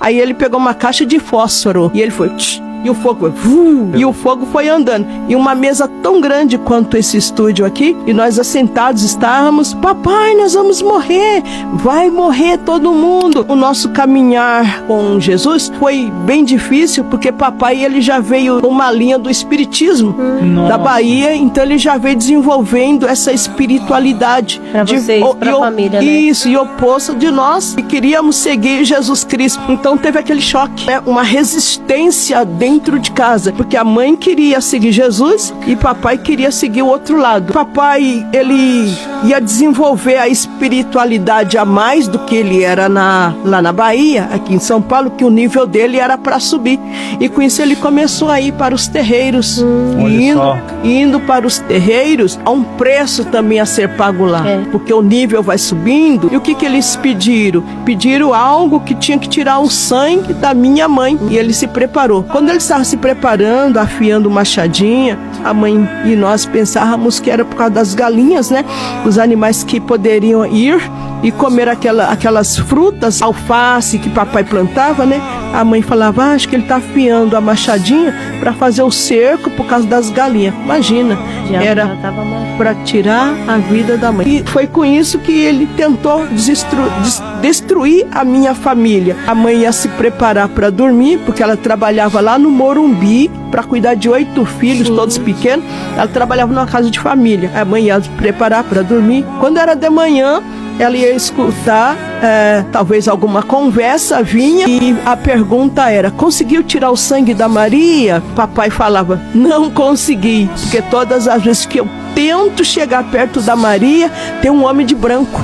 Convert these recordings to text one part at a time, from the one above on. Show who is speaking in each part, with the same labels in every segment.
Speaker 1: Aí ele pegou uma caixa de fósforo e ele foi... E o fogo foi... E o fogo foi andando. E uma mesa tão grande quanto esse estúdio aqui, e nós assentados estávamos. Papai, nós vamos morrer. Vai morrer todo mundo. O nosso caminhar com Jesus foi bem difícil, porque papai, ele já veio uma linha do espiritismo da Bahia, então ele já veio desenvolvendo essa espiritualidade.
Speaker 2: Para vocês, para a família, né?
Speaker 1: Isso, e oposto de nós, que queríamos seguir Jesus Cristo. Então teve aquele choque, né? Uma resistência dentro de casa, porque a mãe queria seguir Jesus e papai queria seguir o outro lado. Papai, ele ia desenvolver a espiritualidade a mais do que ele era lá na Bahia, aqui em São Paulo, que o nível dele era para subir. E com isso ele começou a ir para os terreiros. Indo para os terreiros, há um preço também a ser pago lá, porque o nível vai subindo. E o que eles pediram? Pediram algo que tinha que tirar o sangue da minha mãe. E ele se preparou. Quando ele estava se preparando, afiando machadinha, a mãe e nós pensávamos que era por causa das galinhas, né? Os animais que poderiam ir e comer aquelas frutas, alface que papai plantava, né? A mãe falava, acho que ele está afiando a machadinha para fazer o cerco por causa das galinhas. Imagina, era para tirar a vida da mãe. E foi com isso que ele tentou destruir a minha família. A mãe ia se preparar para dormir, porque ela trabalhava lá no Morumbi para cuidar de 8 filhos, todos pequenos. Ela trabalhava numa casa de família. A mãe ia se preparar para dormir. Quando era de manhã, ela ia escutar talvez alguma conversa vinha e a pergunta era, conseguiu tirar o sangue da Maria? Papai falava, não consegui, porque todas as vezes que eu tento chegar perto da Maria, tem um homem de branco.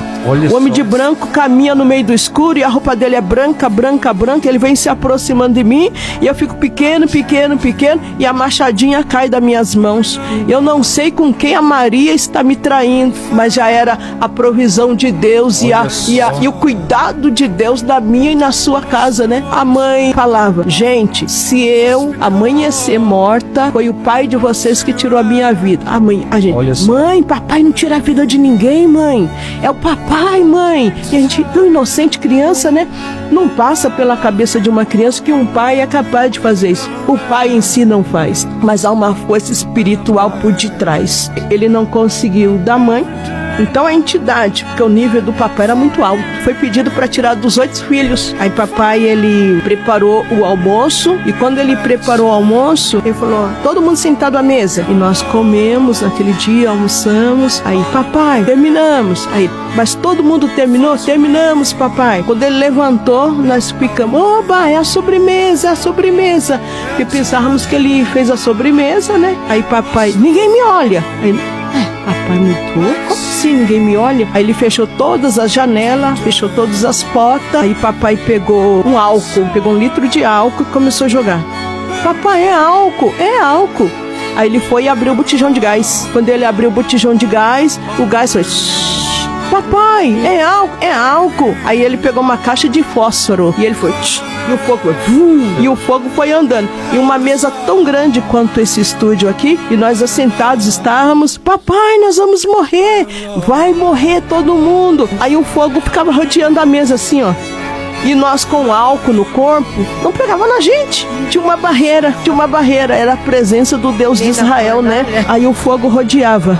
Speaker 1: O homem de branco caminha no meio do escuro e a roupa dele é branca, branca, branca. Ele vem se aproximando de mim e eu fico pequeno, pequeno, pequeno e a machadinha cai das minhas mãos. Eu não sei com quem a Maria está me traindo, mas já era a provisão de Deus e o cuidado de Deus na minha e na sua casa, né? A mãe falava, gente, se eu amanhecer morta, foi o pai de vocês que tirou a minha vida. A gente, mãe, papai não tira a vida de ninguém, mãe. É o papai, mãe. E a gente, tão inocente, criança, né? Não passa pela cabeça de uma criança que um pai é capaz de fazer isso. O pai em si não faz, mas há uma força espiritual por detrás. Ele não conseguiu da mãe. Então a entidade, porque o nível do papai era muito alto, foi pedido para tirar dos 8 filhos. Aí papai, ele preparou o almoço, e quando ele preparou o almoço, ele falou, todo mundo sentado à mesa. E nós comemos naquele dia, almoçamos. Aí, papai, terminamos. Aí, mas todo mundo terminou? Terminamos, papai. Quando ele levantou, nós ficamos, oba, é a sobremesa, é a sobremesa. Porque pensávamos que ele fez a sobremesa, né? Aí papai, ninguém me olha. Aí, papai mudou? Como assim ninguém me olha? Aí ele fechou todas as janelas, fechou todas as portas. Aí papai pegou um álcool, pegou 1 litro de álcool e começou a jogar. Papai, é álcool, é álcool. Aí ele foi e abriu o botijão de gás. Quando ele abriu o botijão de gás, o gás foi... Papai, é álcool, é álcool. Aí ele pegou uma caixa de fósforo e ele foi... E o fogo foi... E o fogo foi andando. E uma mesa tão grande quanto esse estúdio aqui, e nós assentados estávamos, papai, nós vamos morrer. Vai morrer todo mundo. Aí o fogo ficava rodeando a mesa assim, ó. E nós com álcool no corpo, não pegava na gente. Tinha uma barreira, era a presença do Deus de Israel, né? Aí o fogo rodeava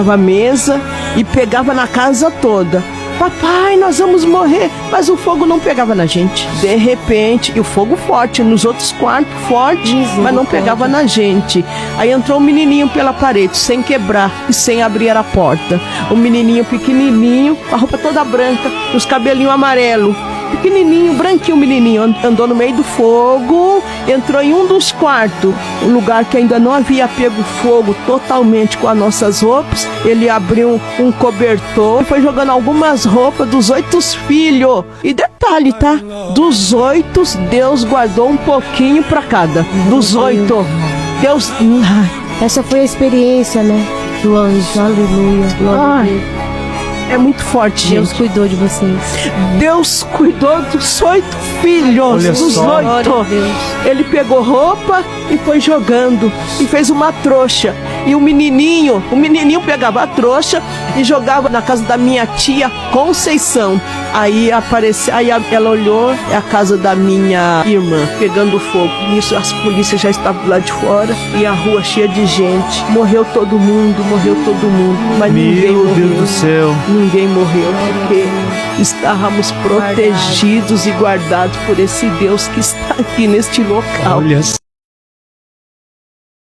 Speaker 1: a mesa e pegava na casa toda. Papai, nós vamos morrer. Mas o fogo não pegava na gente. De repente, e o fogo forte, nos outros quartos forte, mas não pegava na gente. Aí entrou um menininho pela parede, sem quebrar e sem abrir a porta. Um menininho pequenininho, com a roupa toda branca, os cabelinhos amarelos. Pequenininho, branquinho, menininho, andou no meio do fogo, entrou em um dos quartos, um lugar que ainda não havia pego fogo totalmente com as nossas roupas. Ele abriu um cobertor e foi jogando algumas roupas dos 8 filhos. E detalhe, tá? Dos 8, Deus guardou um pouquinho para cada. Dos 8, Deus...
Speaker 2: Essa foi a experiência, né? Do anjo, aleluia, glória a Deus.
Speaker 1: É muito forte,
Speaker 2: Deus
Speaker 1: gente.
Speaker 2: cuidou de vocês.
Speaker 1: Deus cuidou dos 8 filhos, dos 8. Ele pegou roupa e foi jogando e fez uma trouxa. E o menininho pegava a trouxa e jogava na casa da minha tia Conceição. Aí apareceu, aí ela olhou, é a casa da minha irmã, pegando fogo. Nisso as polícias já estavam lá de fora e a rua cheia de gente. Morreu todo mundo, mas ninguém morreu.
Speaker 3: Meu Deus do céu.
Speaker 1: Ninguém morreu porque estávamos protegidos e guardados por esse Deus que está aqui neste local.
Speaker 3: Olha